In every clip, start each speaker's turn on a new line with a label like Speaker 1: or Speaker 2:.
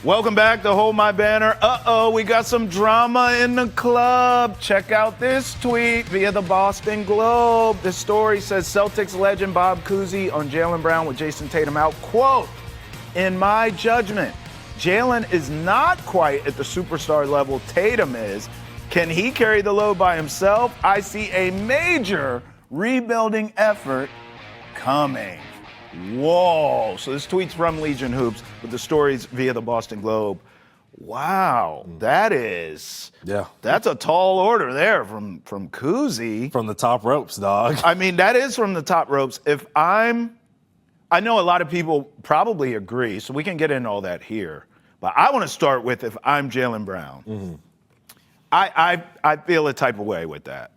Speaker 1: Welcome back to Hold My Banner. We got some drama in the club. Check out this tweet via the Boston Globe. The story says Celtics legend Bob Cousy on Jaylen Brown with Jayson Tatum out. Quote, in my judgment, Jaylen is not quite at the superstar level Tatum is. Can he carry the load by himself? I see a major rebuilding effort coming. Whoa. So this tweet's from Legion Hoops, but the story's via the Boston Globe. Wow. That's a tall order there from Cousy.
Speaker 2: From the top ropes, dog.
Speaker 1: I mean, that is from the top ropes. I know a lot of people probably agree, so we can get into all that here. But I want to start with if I'm Jaylen Brown. Mm-hmm. I feel a type of way with that.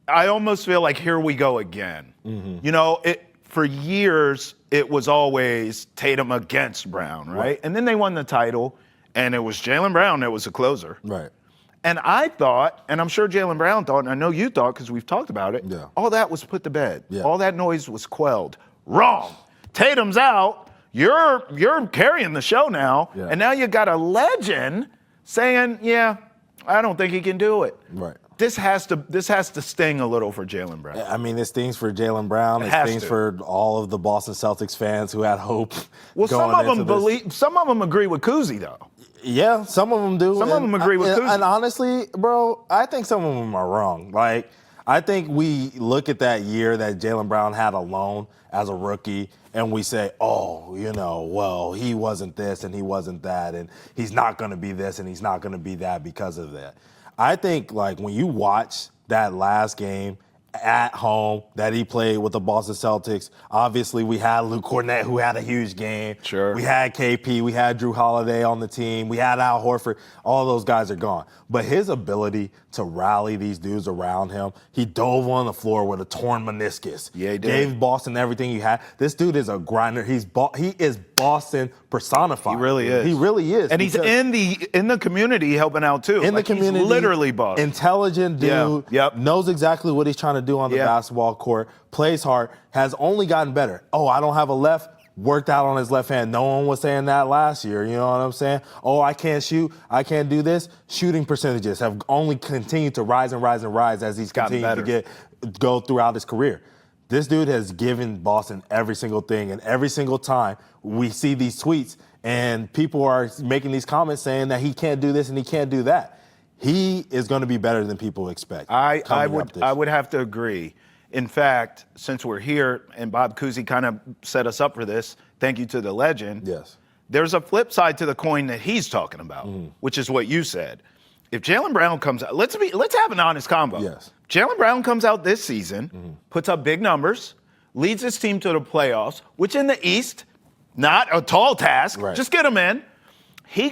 Speaker 1: I almost feel like here we go again. Mm-hmm. You know, for years, it was always Tatum against Brown, right? And then they won the title, and it was Jaylen Brown that was the closer.
Speaker 2: Right.
Speaker 1: And I thought, and I'm sure Jaylen Brown thought, and I know you thought because we've talked about it, all that was put to bed. Yeah. All that noise was quelled. Wrong. Tatum's out. You're carrying the show now, and now you got a legend saying, I don't think he can do it.
Speaker 2: Right.
Speaker 1: This has to sting a little for Jaylen Brown.
Speaker 2: I mean, it stings for Jaylen Brown. It stings for all of the Boston Celtics fans who had hope.
Speaker 1: Well, some of them agree with Cousy, though.
Speaker 2: Yeah, some of them do.
Speaker 1: Some of them agree with Cousy.
Speaker 2: And honestly, bro, I think some of them are wrong. Like, I think we look at that year that Jaylen Brown had alone as a rookie, and we say, well, he wasn't this and he wasn't that, and he's not going to be this and he's not going to be that because of that. I think, like, when you watch that last game at home that he played with the Boston Celtics, obviously we had Luke Cornett, who had a huge game.
Speaker 1: Sure.
Speaker 2: We had KP. We had Drew Holiday on the team. We had Al Horford. All those guys are gone. But his ability to rally these dudes around him, he dove on the floor with a torn meniscus.
Speaker 1: Yeah, he did.
Speaker 2: Gave Boston everything he had. This dude is a grinder. He is Boston personified.
Speaker 1: He really is.
Speaker 2: He really is.
Speaker 1: And he's in the community helping out too.
Speaker 2: In the community.
Speaker 1: He's literally Boston.
Speaker 2: Intelligent dude. Knows exactly what he's trying to do on the basketball court. Plays hard. Has only gotten better. Oh, I don't have a left. Worked out on his left hand. No one was saying that last year. You know what I'm saying? Oh, I can't shoot. I can't do this. Shooting percentages have only continued to rise and rise and rise as he's continued to go throughout his career. This dude has given Boston every single thing, and every single time we see these tweets and people are making these comments saying that he can't do this and he can't do that. He is going to be better than people expect.
Speaker 1: I would have to agree. In fact, since we're here and Bob Cousy kind of set us up for this, thank you to the legend.
Speaker 2: Yes.
Speaker 1: There's a flip side to the coin that he's talking about, which is what you said. If Jaylen Brown comes out, let's have an honest convo.
Speaker 2: Yes.
Speaker 1: Jaylen Brown comes out this season, puts up big numbers, leads his team to the playoffs, which in the East, not a tall task.
Speaker 2: Right.
Speaker 1: Just get him in.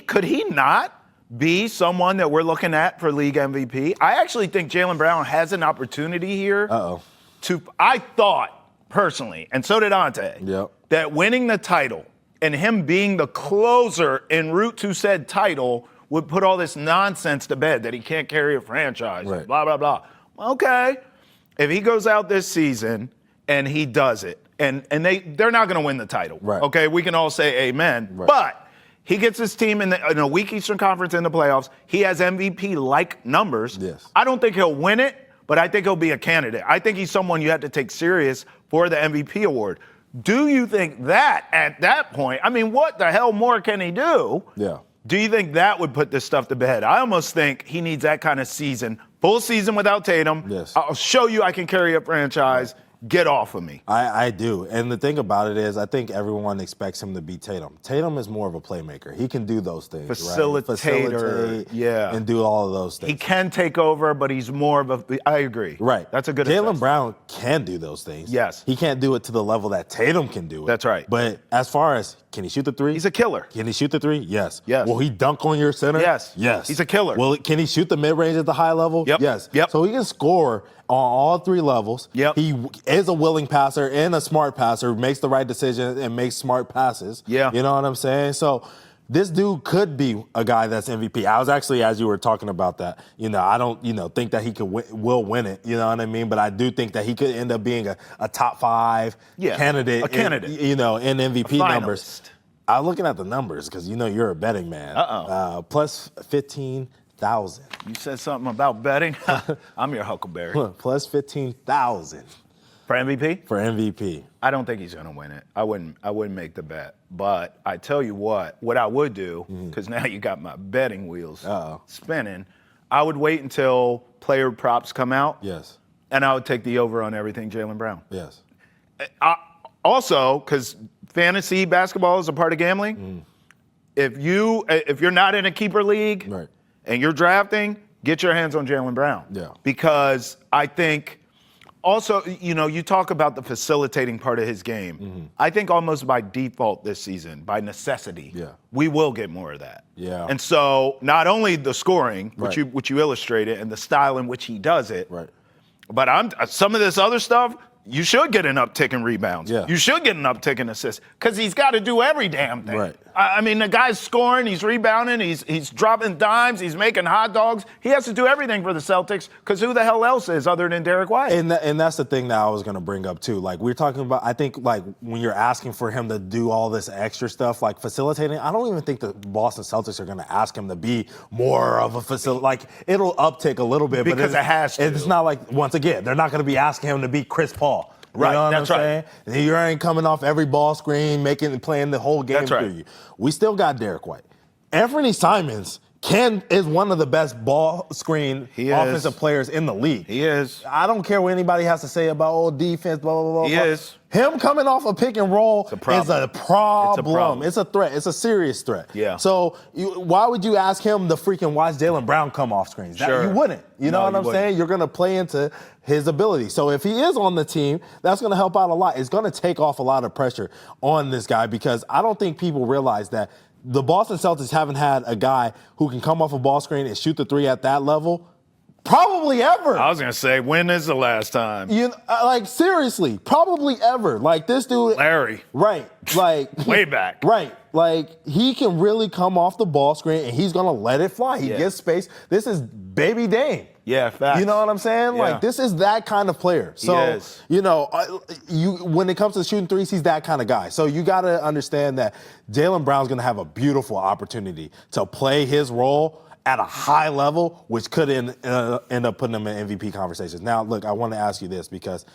Speaker 1: Could he not be someone that we're looking at for league MVP? I actually think Jaylen Brown has an opportunity here. I thought personally, and so did Ante, that winning the title and him being the closer en route to said title would put all this nonsense to bed that he can't carry a franchise, blah, blah, blah. Okay, if he goes out this season and he does it, and they're not going to win the title, okay, we can all say amen, but he gets his team in a weak Eastern Conference in the playoffs. He has MVP-like numbers.
Speaker 2: Yes.
Speaker 1: I don't think he'll win it, but I think he'll be a candidate. I think he's someone you have to take serious for the MVP award. Do you think that at that point, I mean, what the hell more can he do?
Speaker 2: Yeah.
Speaker 1: Do you think that would put this stuff to bed? I almost think he needs that kind of season, full season without Tatum.
Speaker 2: Yes.
Speaker 1: I'll show you I can carry a franchise. Get off of me.
Speaker 2: I do. And the thing about it is, I think everyone expects him to be Tatum. Tatum is more of a playmaker. He can do those things.
Speaker 1: Facilitate,
Speaker 2: and do all of those things.
Speaker 1: He can take over, but he's more of a, I agree.
Speaker 2: Right.
Speaker 1: That's a good
Speaker 2: Jaylen Brown can do those things.
Speaker 1: Yes.
Speaker 2: He can't do it to the level that Tatum can do it.
Speaker 1: That's right.
Speaker 2: But as far as, can he shoot the three?
Speaker 1: He's a killer.
Speaker 2: Can he shoot the three? Yes.
Speaker 1: Yes.
Speaker 2: Will he dunk on your center?
Speaker 1: Yes.
Speaker 2: Yes.
Speaker 1: He's a killer.
Speaker 2: Can he shoot the mid-range at the high level?
Speaker 1: Yep.
Speaker 2: Yes.
Speaker 1: Yep.
Speaker 2: So he can score on all three levels.
Speaker 1: Yep.
Speaker 2: He is a willing passer and a smart passer, makes the right decisions and makes smart passes.
Speaker 1: Yeah.
Speaker 2: You know what I'm saying? So this dude could be a guy that's MVP. I was actually, as you were talking about that, I don't, think that he will win it. You know what I mean? But I do think that he could end up being a top five candidate.
Speaker 1: A candidate.
Speaker 2: In MVP numbers. I'm looking at the numbers because you know you're a betting man. Plus 15,000.
Speaker 1: You said something about betting? I'm your Huckleberry.
Speaker 2: Plus 15,000.
Speaker 1: For MVP?
Speaker 2: For MVP.
Speaker 1: I don't think he's going to win it. I wouldn't make the bet. But I tell you what I would do, because now you got my betting wheels spinning, I would wait until player props come out.
Speaker 2: Yes.
Speaker 1: And I would take the over on everything Jaylen Brown.
Speaker 2: Yes.
Speaker 1: Also, because fantasy basketball is a part of gambling, if you're not in a keeper league and you're drafting, get your hands on Jaylen Brown.
Speaker 2: Yeah.
Speaker 1: Because I think also, you talk about the facilitating part of his game. I think almost by default this season, by necessity, we will get more of that.
Speaker 2: Yeah.
Speaker 1: And so not only the scoring, which you illustrated, and the style in which he does it, but some of this other stuff, you should get an uptick in rebounds.
Speaker 2: Yeah.
Speaker 1: You should get an uptick in assists because he's got to do every damn thing.
Speaker 2: Right.
Speaker 1: I mean, the guy's scoring, he's rebounding, he's dropping dimes, he's making hot dogs. He has to do everything for the Celtics because who the hell else is other than Derek White?
Speaker 2: And that's the thing that I was going to bring up too. Like we're talking about, I think like when you're asking for him to do all this extra stuff, like facilitating, I don't even think the Boston Celtics are going to ask him to be more of a facilitator. Like it'll uptick a little bit,
Speaker 1: because it has to.
Speaker 2: It's not like, once again, they're not going to be asking him to be Chris Paul.
Speaker 1: Right,
Speaker 2: you know what
Speaker 1: that's
Speaker 2: I'm saying?
Speaker 1: right.
Speaker 2: You ain't coming off every ball screen, playing the whole game through you. We still got Derek White. Anthony Simons is one of the best ball screen offensive players in the league.
Speaker 1: He is.
Speaker 2: I don't care what anybody has to say about defense, blah, blah, blah.
Speaker 1: He is.
Speaker 2: Him coming off a pick and roll is a problem. It's a threat. It's a serious threat.
Speaker 1: Yeah.
Speaker 2: So why would you ask him to freaking watch Jaylen Brown come off screens? You wouldn't. You know what I'm saying? You're going to play into his ability. So if he is on the team, that's going to help out a lot. It's going to take off a lot of pressure on this guy because I don't think people realize that the Boston Celtics haven't had a guy who can come off a ball screen and shoot the three at that level probably ever.
Speaker 1: I was going to say, when is the last time?
Speaker 2: Like, seriously, probably ever. Like, this dude.
Speaker 1: Larry.
Speaker 2: Right. Like.
Speaker 1: Way back.
Speaker 2: Right. Like, he can really come off the ball screen, and he's going to let it fly. He gets space. This is baby Dame.
Speaker 1: Yeah, facts.
Speaker 2: You know what I'm saying?
Speaker 1: Yeah.
Speaker 2: Like, this is that kind of player. So, when it comes to shooting threes, he's that kind of guy. So you got to understand that Jaylen Brown's going to have a beautiful opportunity to play his role at a high level, which could end up putting him in MVP conversations. Now, look, I want to ask you this because,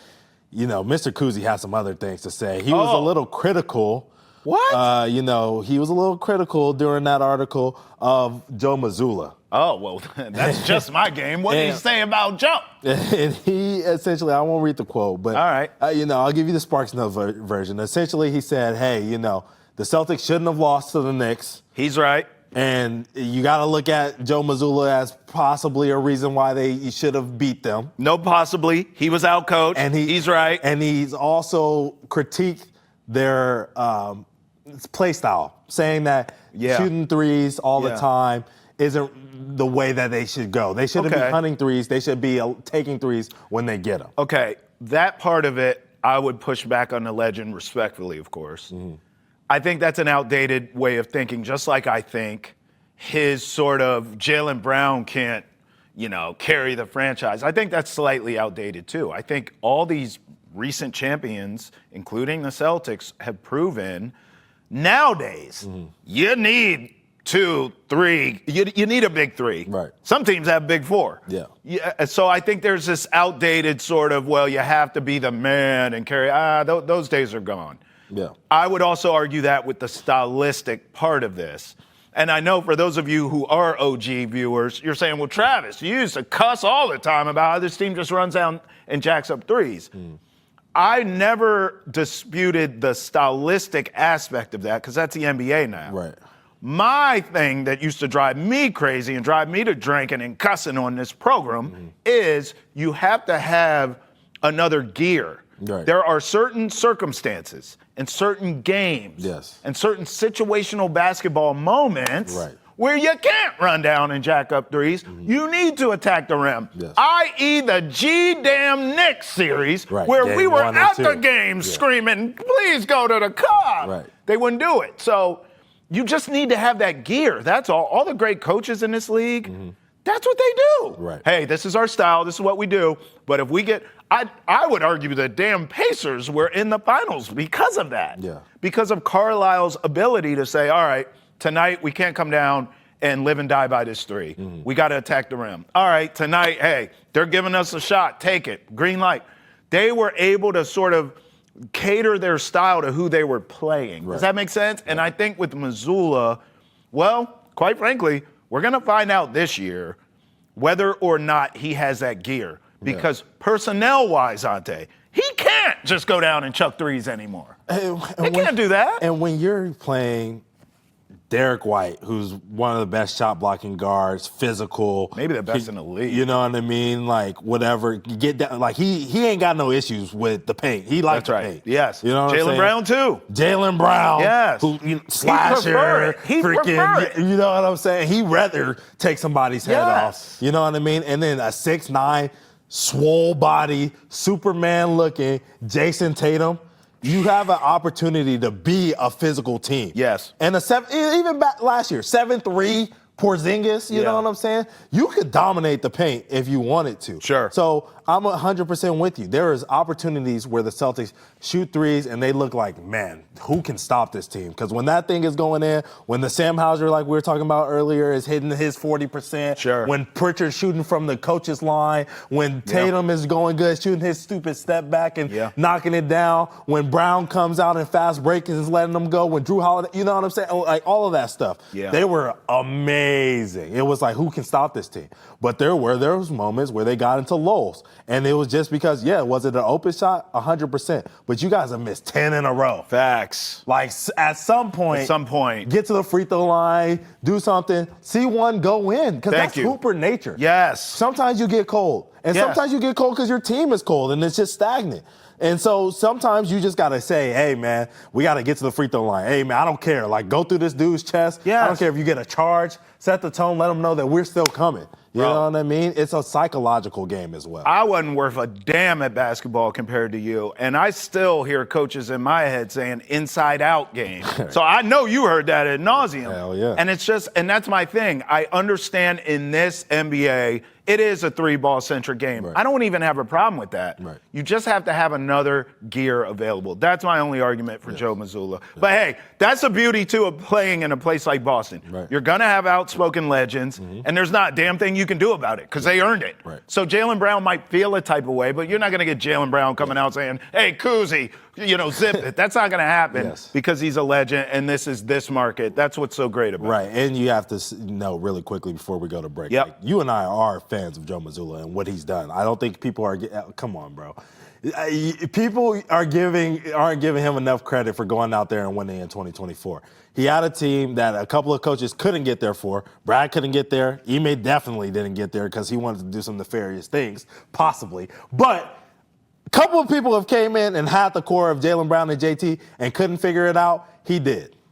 Speaker 2: Mr. Cousy has some other things to say. He was a little critical.
Speaker 1: What?
Speaker 2: He was a little critical during that article of Joe Mazzulla.
Speaker 1: Oh, well, that's just my game. What did he say about Joe?
Speaker 2: And he essentially, I won't read the quote, but
Speaker 1: all right.
Speaker 2: I'll give you the Sparks Note version. Essentially, he said, hey, the Celtics shouldn't have lost to the Knicks.
Speaker 1: He's right.
Speaker 2: And you got to look at Joe Mazzulla as possibly a reason why they should have beat them.
Speaker 1: No, possibly. He was outcoached. And he's right.
Speaker 2: And he's also critiqued their play style, saying that shooting threes all the time isn't the way that they should go. They shouldn't be hunting threes. They should be taking threes when they get them.
Speaker 1: Okay, that part of it, I would push back on the legend respectfully, of course. I think that's an outdated way of thinking, just like I think his sort of Jaylen Brown can't, carry the franchise. I think that's slightly outdated too. I think all these recent champions, including the Celtics, have proven nowadays you need 2, 3. You need a big 3.
Speaker 2: Right.
Speaker 1: Some teams have big 4.
Speaker 2: Yeah.
Speaker 1: So I think there's this outdated sort of, well, you have to be the man and carry. Those days are gone.
Speaker 2: Yeah.
Speaker 1: I would also argue that with the stylistic part of this. And I know for those of you who are OG viewers, you're saying, well, Travis, you used to cuss all the time about how this team just runs down and jacks up threes. I never disputed the stylistic aspect of that because that's the NBA now.
Speaker 2: Right.
Speaker 1: My thing that used to drive me crazy and drive me to drinking and cussing on this program is you have to have another gear.
Speaker 2: Right.
Speaker 1: There are certain circumstances and certain games and certain situational basketball moments where you can't run down and jack up threes. You need to attack the rim, i.e. the G-damn Knicks series where
Speaker 2: game
Speaker 1: we were at the
Speaker 2: 2.
Speaker 1: game screaming, please go to the cup. They wouldn't do it. So you just need to have that gear. That's all. All the great coaches in this league, That's what they do.
Speaker 2: Right.
Speaker 1: Hey, this is our style. This is what we do. But if we get, I would argue the damn Pacers were in the finals because of that.
Speaker 2: Yeah.
Speaker 1: Because of Carlisle's ability to say, all right, tonight we can't come down and live and die by this three. We got to attack the rim. All right, tonight, hey, they're giving us a shot. Take it. Green light. They were able to sort of cater their style to who they were playing.
Speaker 2: Right.
Speaker 1: Does that make sense? And I think with Mazzulla, well, quite frankly, we're going to find out this year whether or not he has that gear. Because personnel-wise, Ante, he can't just go down and chuck threes anymore. He can't do that.
Speaker 2: And when you're playing Derek White, who's one of the best shot blocking guards, physical.
Speaker 1: Maybe the best in the league.
Speaker 2: You know what I mean? Like, whatever. You get that. Like, he ain't got no issues with the paint. He likes the paint.
Speaker 1: Yes.
Speaker 2: You know what I'm saying?
Speaker 1: Jaylen Brown, too.
Speaker 2: Jaylen Brown.
Speaker 1: Yes.
Speaker 2: Who, slasher.
Speaker 1: He prefer it.
Speaker 2: You know what I'm saying? He'd rather take somebody's head
Speaker 1: Yes.
Speaker 2: off. You know what I mean? And then a 6'9", swole body, Superman looking Jayson Tatum. You have an opportunity to be a physical team.
Speaker 1: Yes.
Speaker 2: And even back last year, 7'3", Porzingis, you know what I'm saying? You could dominate the paint if you wanted to.
Speaker 1: Sure.
Speaker 2: So I'm 100% with you. There is opportunities where the Celtics shoot threes and they look like, man, who can stop this team? Because when that thing is going in, when the Sam Hauser, like we were talking about earlier, is hitting his 40%,
Speaker 1: sure.
Speaker 2: When Pritchard's shooting from the coach's line, when Tatum is going good, shooting his stupid step back and knocking it down, when Brown comes out and fast break and is letting them go, when Drew Holiday, you know what I'm saying? Like all of that stuff.
Speaker 1: Yeah.
Speaker 2: They were amazing. It was like, who can stop this team? But there was moments where they got into lulls. And it was just because, was it an open shot? 100%. But you guys have missed 10 in a row.
Speaker 1: Facts.
Speaker 2: Like, at some point, get to the free throw line, do something, see one go in. Because that's Hooper nature.
Speaker 1: Yes.
Speaker 2: Sometimes you get cold. And sometimes you get cold because your team is cold and it's just stagnant. And so sometimes you just got to say, hey, man, we got to get to the free throw line. Hey, man, I don't care. Like, go through this dude's chest. I don't care if you get a charge. Set the tone. Let them know that we're still coming. You know what I mean? It's a psychological game as well.
Speaker 1: I wasn't worth a damn at basketball compared to you. And I still hear coaches in my head saying inside-out game. So I know you heard that ad nauseum.
Speaker 2: Hell yeah.
Speaker 1: And it's just, and that's my thing. I understand in this NBA, it is a three-ball-centric game.
Speaker 2: Right.
Speaker 1: I don't even have a problem with that.
Speaker 2: Right.
Speaker 1: You just have to have another gear available. That's my only argument for Joe Mazzulla. But hey, that's the beauty, too, of playing in a place like Boston.
Speaker 2: Right.
Speaker 1: You're going to have outspoken legends, and there's not a damn thing you can do about it because they earned it.
Speaker 2: Right.
Speaker 1: So Jaylen Brown might feel a type of way, but you're not going to get Jaylen Brown coming out saying, hey, Cousy, zip it. That's not going to happen because he's a legend, and this is this market. That's what's so great about it.
Speaker 2: Right, and you have to know really quickly before we go to break. Like, you and I are fans of Joe Mazzulla and what he's done. I don't think people are come on, bro. People aren't giving him enough credit for going out there and winning in 2024. He had a team that a couple of coaches couldn't get there for. Brad couldn't get there. Ime definitely didn't get there because he wanted to do some nefarious things, possibly. But a couple of people have came in and had the core of Jaylen Brown and JT and couldn't figure it out. He did.